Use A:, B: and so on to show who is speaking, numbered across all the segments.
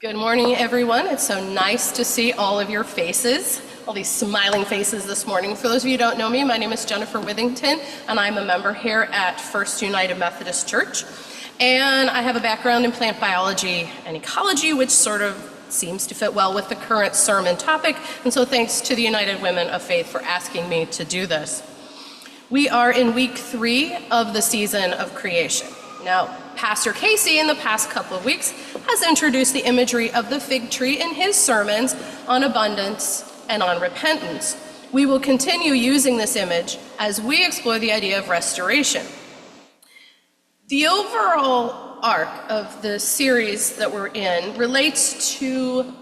A: Good morning, everyone. It's so nice to see all of your faces, all these smiling faces this morning. For those of you who don't know me, my name is Jennifer Withington, and I'm a member here at First United Methodist Church. And I have a background in plant biology and ecology, which sort of seems to fit well with the current sermon topic. And so thanks to the United Women of Faith for asking me to do this. We are in week 3 of the season of creation. Now, Pastor Casey in the past couple of weeks has introduced the imagery of the fig tree in his sermons on abundance and on repentance. We will continue using this image as we explore the idea of restoration. The overall arc of the series that we're in relates to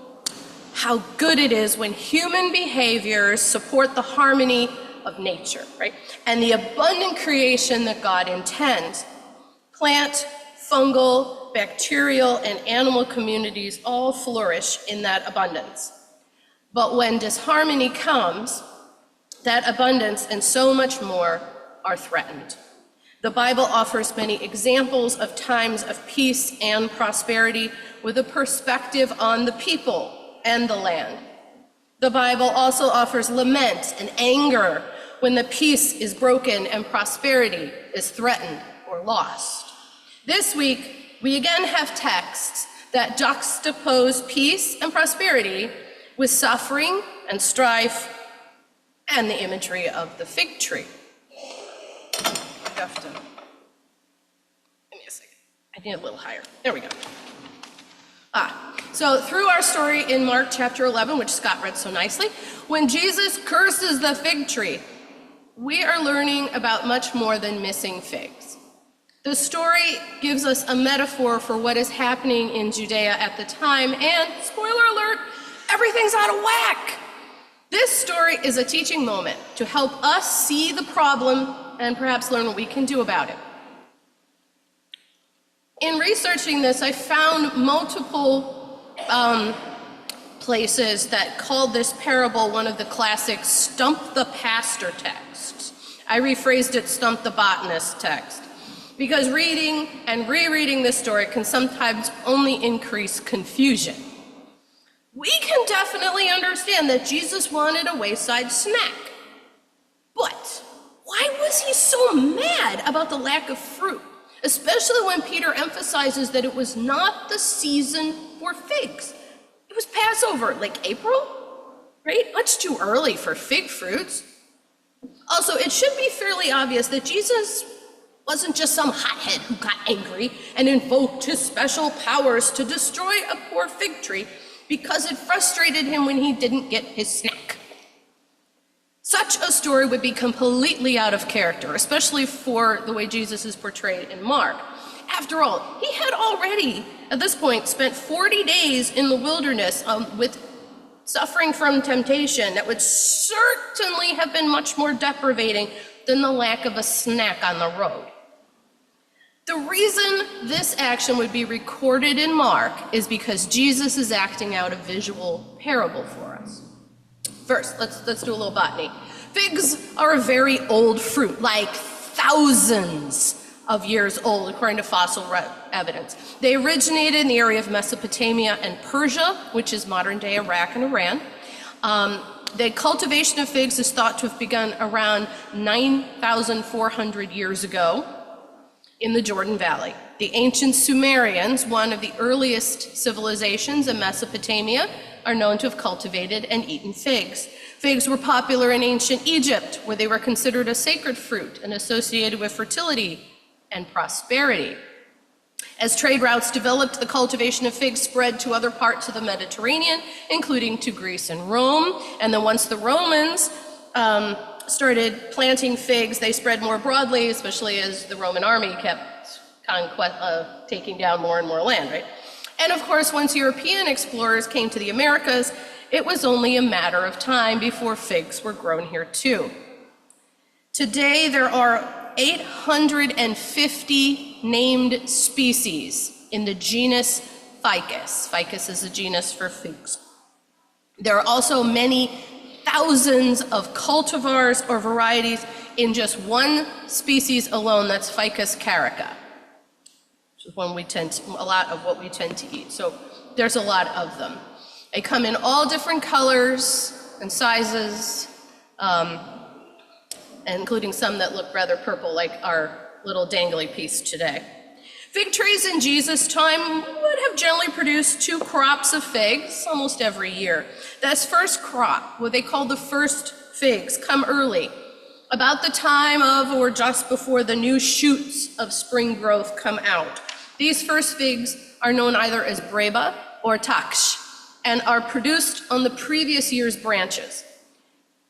A: how good it is when human behaviors support the harmony of nature, right? And the abundant creation that God intends. Plant, fungal, bacterial, and animal communities all flourish in that abundance. But when disharmony comes, that abundance and so much more are threatened. The Bible offers many examples of times of peace and prosperity with a perspective on the people and the land. The Bible also offers lament and anger when the peace is broken and prosperity is threatened or lost. This week, we again have texts that juxtapose peace and prosperity with suffering and strife and the imagery of the fig tree. Give me a second. I need a little higher. There we go. So through our story in Mark chapter 11, which Scott read so nicely, when Jesus curses the fig tree, we are learning about much more than missing figs. The story gives us a metaphor for what is happening in Judea at the time, and spoiler alert, everything's out of whack. This story is a teaching moment to help us see the problem and perhaps learn what we can do about it. In researching this, I found multiple places that called this parable one of the classic stump the pastor texts. I rephrased it stump the botanist text, because reading and rereading this story can sometimes only increase confusion. We can definitely understand that Jesus wanted a wayside snack, but why was he so mad about the lack of fruit, especially when Peter emphasizes that it was not the season for figs? It was Passover, like April, right? Much too early for fig fruits. Also, it should be fairly obvious that Jesus wasn't just some hothead who got angry and invoked his special powers to destroy a poor fig tree because it frustrated him when he didn't get his snack. Such a story would be completely out of character, especially for the way Jesus is portrayed in Mark. After all, he had already, at this point, spent 40 days in the wilderness with suffering from temptation that would certainly have been much more deprivating than the lack of a snack on the road. The reason this action would be recorded in Mark is because Jesus is acting out a visual parable for us. First, let's do a little botany. Figs are a very old fruit, like thousands of years old, according to fossil evidence. They originated in the area of Mesopotamia and Persia, which is modern-day Iraq and Iran. The cultivation of figs is thought to have begun around 9,400 years ago in the Jordan Valley. The ancient Sumerians, one of the earliest civilizations in Mesopotamia, are known to have cultivated and eaten figs. Figs were popular in ancient Egypt, where they were considered a sacred fruit and associated with fertility and prosperity. As trade routes developed, the cultivation of figs spread to other parts of the Mediterranean, including to Greece and Rome. And then once the Romans started planting figs, they spread more broadly, especially as the Roman army kept taking down more and more land, right? And of course, once European explorers came to the Americas, it was only a matter of time before figs were grown here too. Today, there are 850 named species in the genus Ficus. Ficus is a genus for figs. There are also many thousands of cultivars or varieties in just one species alone, that's Ficus carica. which is a lot of what we tend to eat. So there's a lot of them. They come in all different colors and sizes, including some that look rather purple, like our little dangly piece today. Fig trees in Jesus' time would have generally produced 2 crops of figs almost every year. This first crop, what they call the first figs, come early, about the time of or just before the new shoots of spring growth come out. These first figs are known either as breba or taksh, and are produced on the previous year's branches.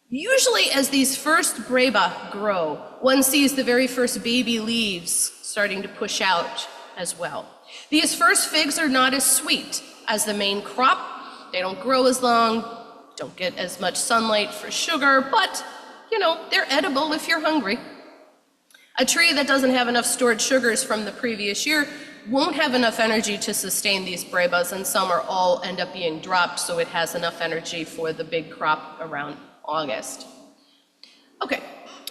A: Usually as these first breba grow, one sees the very first baby leaves starting to push out as well. These first figs are not as sweet as the main crop. They don't grow as long, don't get as much sunlight for sugar, but they're edible if you're hungry. A tree that doesn't have enough stored sugars from the previous year won't have enough energy to sustain these brebas, and some are all end up being dropped so it has enough energy for the big crop around August. Okay,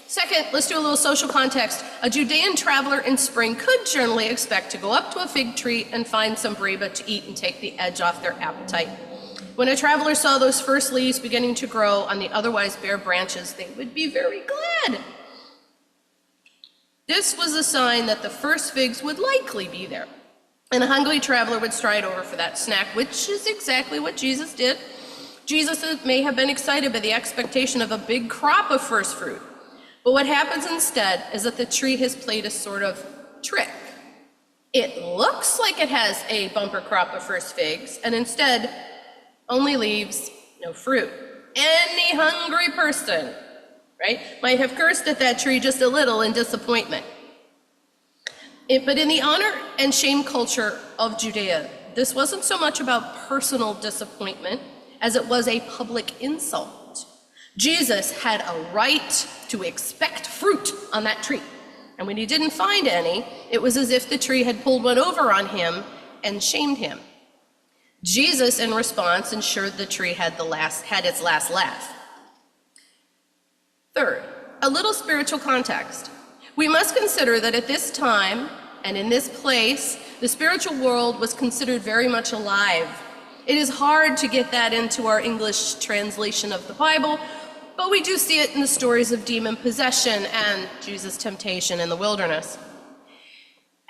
A: second, let's do a little social context. A Judean traveler in spring could generally expect to go up to a fig tree and find some breba to eat and take the edge off their appetite. When a traveler saw those first leaves beginning to grow on the otherwise bare branches, they would be very glad. This was a sign that the first figs would likely be there, and a hungry traveler would stride over for that snack, which is exactly what Jesus did. Jesus may have been excited by the expectation of a big crop of first fruit, but what happens instead is that the tree has played a sort of trick. It looks like it has a bumper crop of first figs, and instead, only leaves, no fruit. Any hungry person, right, might have cursed at that tree just a little in disappointment. But in the honor and shame culture of Judea, this wasn't so much about personal disappointment as it was a public insult. Jesus had a right to expect fruit on that tree. And when he didn't find any, it was as if the tree had pulled one over on him and shamed him. Jesus, in response, ensured the tree had its last laugh. Third, a little spiritual context. We must consider that at this time and in this place, the spiritual world was considered very much alive. It is hard to get that into our English translation of the Bible, but we do see it in the stories of demon possession and Jesus' temptation in the wilderness.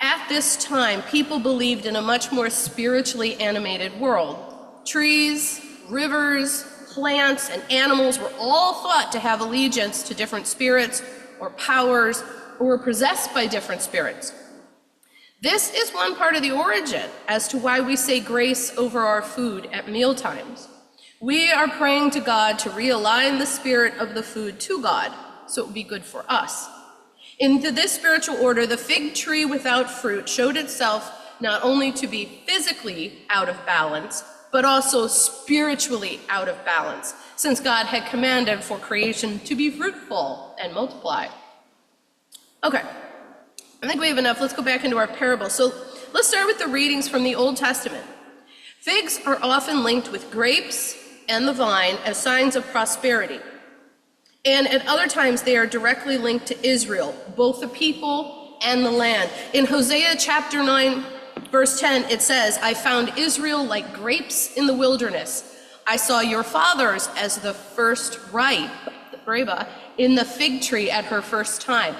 A: At this time, people believed in a much more spiritually animated world. Trees, rivers, plants, and animals were all thought to have allegiance to different spirits or powers, or were possessed by different spirits. This is one part of the origin as to why we say grace over our food at mealtimes. We are praying to God to realign the spirit of the food to God, so it will be good for us. In this spiritual order, the fig tree without fruit showed itself not only to be physically out of balance, but also spiritually out of balance, since God had commanded for creation to be fruitful and multiply. Okay, I think we have enough. Let's go back into our parable. So let's start with the readings from the Old Testament. Figs are often linked with grapes and the vine as signs of prosperity. And at other times, they are directly linked to Israel, both the people and the land. In Hosea chapter 9, verse 10, it says, I found Israel like grapes in the wilderness. I saw your fathers as the first ripe, the breba, in the fig tree at her first time.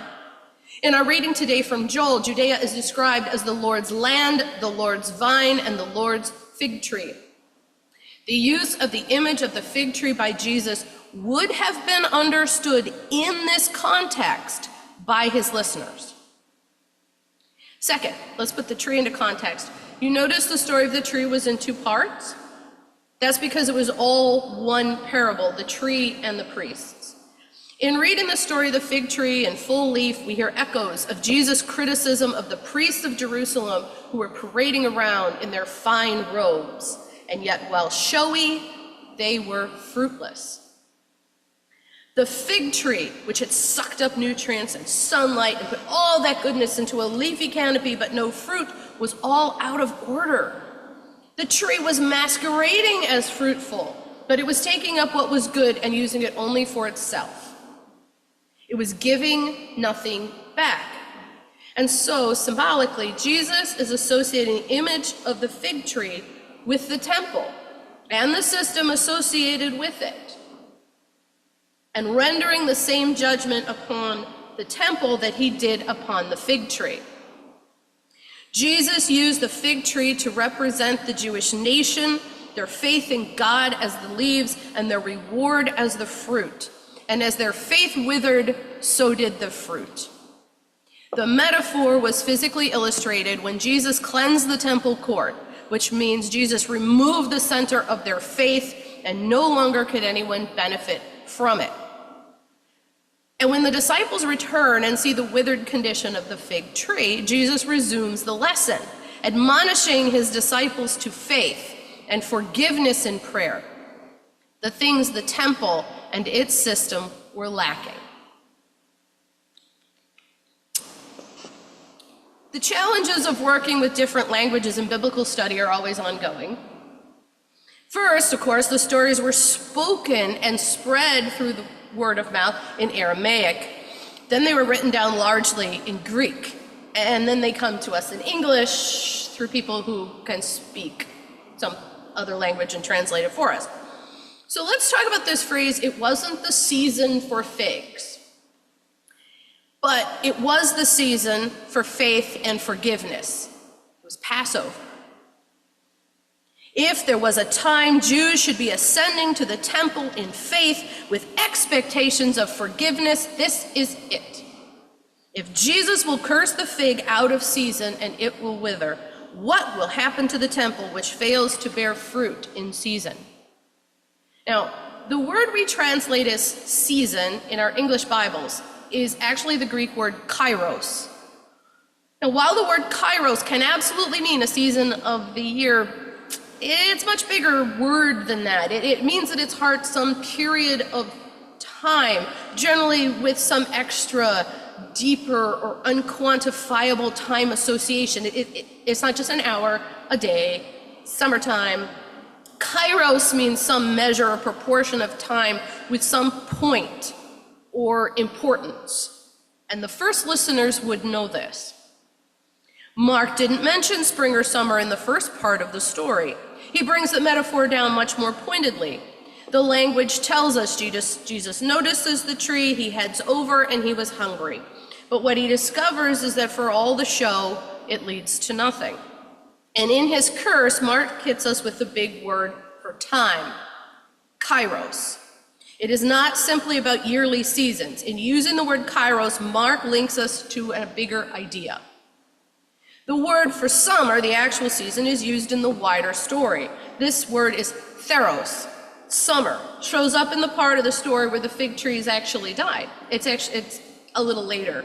A: In our reading today from Joel, Judea is described as the Lord's land, the Lord's vine, and the Lord's fig tree. The use of the image of the fig tree by Jesus would have been understood in this context by his listeners. Second, let's put the tree into context. You notice the story of the tree was in 2 parts? That's because it was all one parable, the tree and the priests. In reading the story of the fig tree in full leaf, we hear echoes of Jesus' criticism of the priests of Jerusalem who were parading around in their fine robes, and yet while showy, they were fruitless. The fig tree, which had sucked up nutrients and sunlight and put all that goodness into a leafy canopy but no fruit, was all out of order. The tree was masquerading as fruitful, but it was taking up what was good and using it only for itself. It was giving nothing back. And so, symbolically, Jesus is associating the image of the fig tree with the temple and the system associated with it, and rendering the same judgment upon the temple that he did upon the fig tree. Jesus used the fig tree to represent the Jewish nation, their faith in God as the leaves, and their reward as the fruit. And as their faith withered, so did the fruit. The metaphor was physically illustrated when Jesus cleansed the temple court, which means Jesus removed the center of their faith, and no longer could anyone benefit from it. And when the disciples return and see the withered condition of the fig tree, Jesus resumes the lesson, admonishing his disciples to faith and forgiveness in prayer, the things the temple and its system were lacking. The challenges of working with different languages in biblical study are always ongoing. First, of course, the stories were spoken and spread through the word of mouth in Aramaic. Then they were written down largely in Greek. And then they come to us in English through people who can speak some other language and translate it for us. So let's talk about this phrase, it wasn't the season for figs. But it was the season for faith and forgiveness. It was Passover. If there was a time Jews should be ascending to the temple in faith with expectations of forgiveness, this is it. If Jesus will curse the fig out of season and it will wither, what will happen to the temple which fails to bear fruit in season? Now, the word we translate as season in our English Bibles is actually the Greek word kairos. Now, while the word kairos can absolutely mean a season of the year, it's a much bigger word than that. It means that it's some period of time, generally with some extra deeper or unquantifiable time association. It's not just an hour, a day, summertime. Kairos means some measure or proportion of time with some point or importance. And the first listeners would know this. Mark didn't mention spring or summer in the first part of the story. He brings the metaphor down much more pointedly. The language tells us Jesus notices the tree, he heads over, and he was hungry. But what he discovers is that for all the show, it leads to nothing. And in his curse, Mark hits us with the big word for time, kairos. It is not simply about yearly seasons. In using the word kairos, Mark links us to a bigger idea. The word for summer, the actual season, is used in the wider story. This word is theros, summer. Shows up in the part of the story where the fig trees actually died. It's a little later.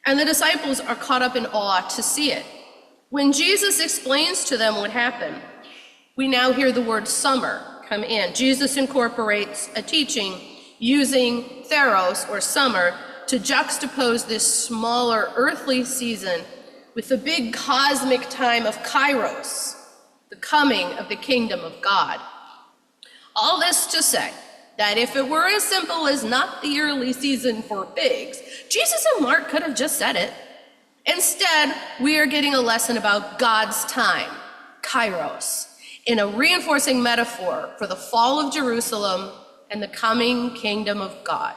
A: And the disciples are caught up in awe to see it. When Jesus explains to them what happened, we now hear the word summer come in. Jesus incorporates a teaching using theros, or summer, to juxtapose this smaller earthly season with the big cosmic time of kairos, the coming of the kingdom of God. All this to say that if it were as simple as not the yearly season for figs, Jesus and Mark could have just said it. Instead, we are getting a lesson about God's time, kairos, in a reinforcing metaphor for the fall of Jerusalem and the coming kingdom of God.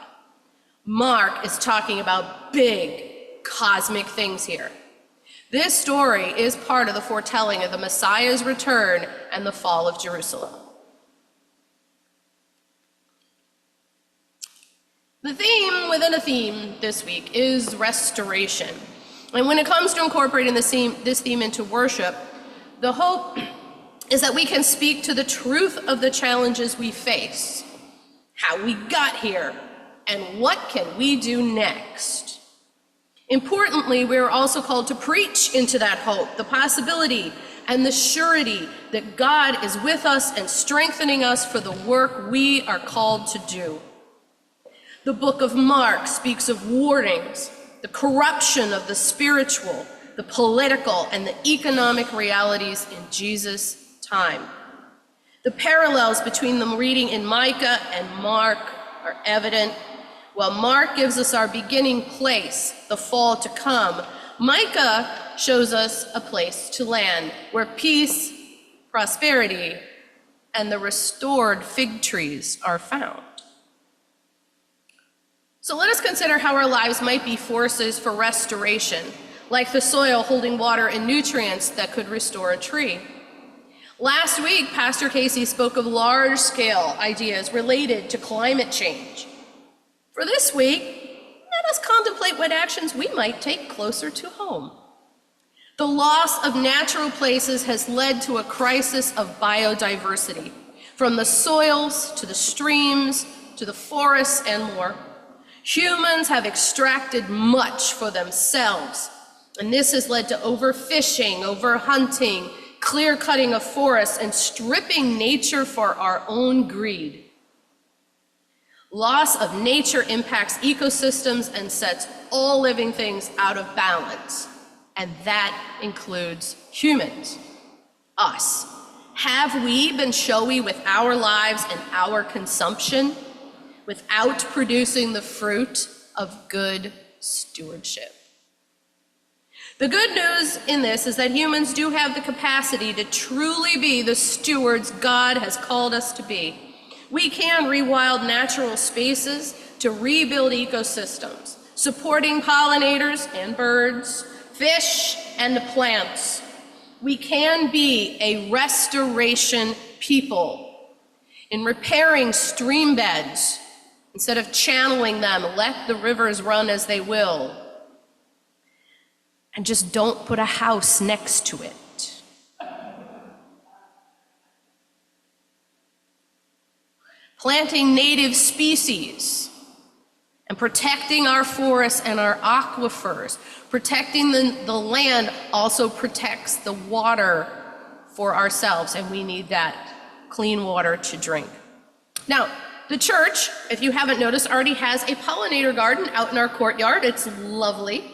A: Mark is talking about big cosmic things here. This story is part of the foretelling of the Messiah's return and the fall of Jerusalem. The theme within a theme this week is restoration. And when it comes to incorporating this theme into worship, the hope is that we can speak to the truth of the challenges we face, how we got here, and what can we do next. Importantly, we are also called to preach into that hope, the possibility and the surety that God is with us and strengthening us for the work we are called to do. The book of Mark speaks of warnings, the corruption of the spiritual, the political, and the economic realities in Jesus' time. The parallels between the reading in Micah and Mark are evident. While Mark gives us our beginning place, the fall to come, Micah shows us a place to land where peace, prosperity, and the restored fig trees are found. So let us consider how our lives might be forces for restoration, like the soil holding water and nutrients that could restore a tree. Last week, Pastor Casey spoke of large-scale ideas related to climate change. For this week, let us contemplate what actions we might take closer to home. The loss of natural places has led to a crisis of biodiversity, from the soils to the streams to the forests and more. Humans have extracted much for themselves, and this has led to overfishing, overhunting, clear-cutting of forests, and stripping nature for our own greed. Loss of nature impacts ecosystems and sets all living things out of balance, and that includes humans, us. Have we been showy with our lives and our consumption without producing the fruit of good stewardship? The good news in this is that humans do have the capacity to truly be the stewards God has called us to be. We can rewild natural spaces to rebuild ecosystems, supporting pollinators and birds, fish and the plants. We can be a restoration people in repairing stream beds instead of channeling them. Let the rivers run as they will. And just don't put a house next to it. Planting native species and protecting our forests and our aquifers. Protecting the land also protects the water for ourselves, and we need that clean water to drink. Now, the church, if you haven't noticed, already has a pollinator garden out in our courtyard. It's lovely.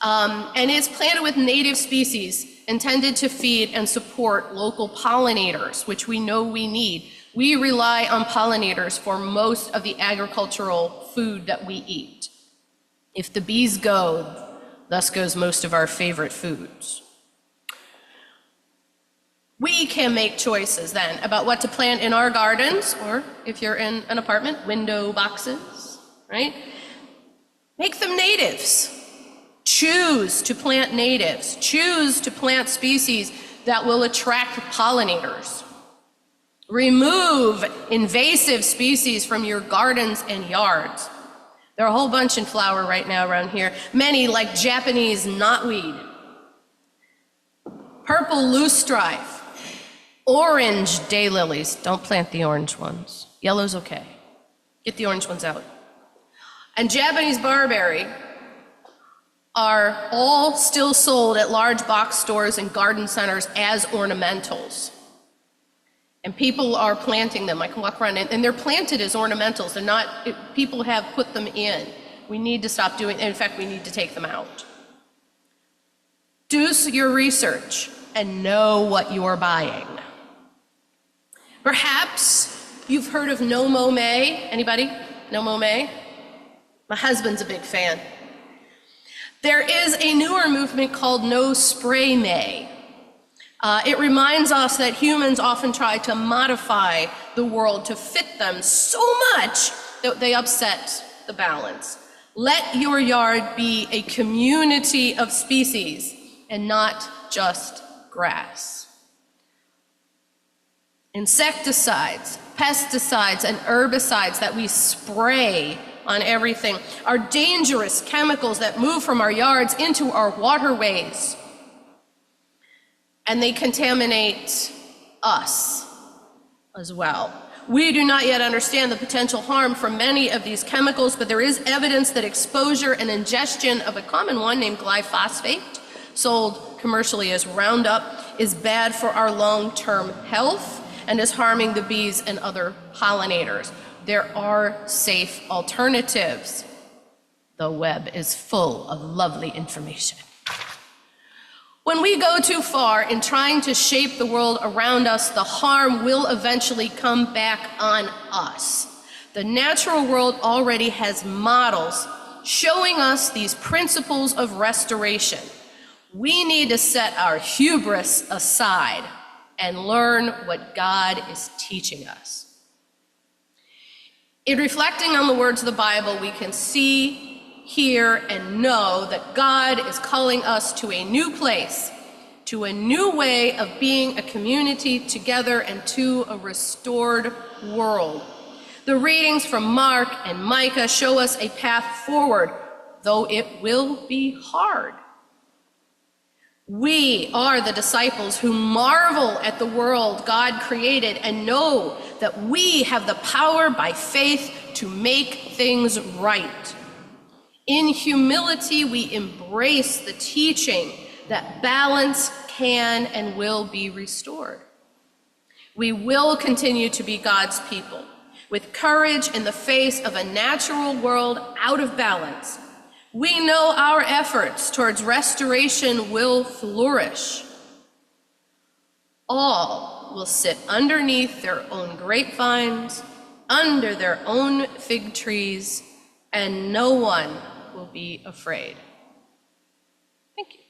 A: And it's planted with native species intended to feed and support local pollinators, which we know we need. We rely on pollinators for most of the agricultural food that we eat. If the bees go, thus goes most of our favorite foods. We can make choices then about what to plant in our gardens, or if you're in an apartment, window boxes, right? Make them natives. Choose to plant natives. Choose to plant species that will attract pollinators. Remove invasive species from your gardens and yards. There are a whole bunch in flower right now around here. Many like Japanese knotweed, purple loosestrife, orange daylilies. Don't plant the orange ones. Yellow's okay. Get the orange ones out. And Japanese barberry are all still sold at large box stores and garden centers as ornamentals. And people are planting them. I can walk around, and they're planted as ornamentals. They're not, people have put them in. We need to stop doing, in fact, we need to take them out. Do your research and know what you are buying. Perhaps you've heard of No Mow May. Anybody? No Mow May? My husband's a big fan. There is a newer movement called No Spray May. It reminds us that humans often try to modify the world to fit them so much that they upset the balance. Let your yard be a community of species and not just grass. Insecticides, pesticides, and herbicides that we spray on everything are dangerous chemicals that move from our yards into our waterways. And they contaminate us as well. We do not yet understand the potential harm from many of these chemicals, but there is evidence that exposure and ingestion of a common one named glyphosate, sold commercially as Roundup, is bad for our long-term health and is harming the bees and other pollinators. There are safe alternatives. The web is full of lovely information. When we go too far in trying to shape the world around us, the harm will eventually come back on us. The natural world already has models showing us these principles of restoration. We need to set our hubris aside and learn what God is teaching us. In reflecting on the words of the Bible, we can see, hear, and know that God is calling us to a new place, to a new way of being a community together, and to a restored world. The readings from Mark and Micah show us a path forward, though it will be hard. We are the disciples who marvel at the world God created and know that we have the power by faith to make things right. In humility, we embrace the teaching that balance can and will be restored. We will continue to be God's people with courage in the face of a natural world out of balance. We know our efforts towards restoration will flourish. All will sit underneath their own grapevines, under their own fig trees, and no one will be afraid. Thank you.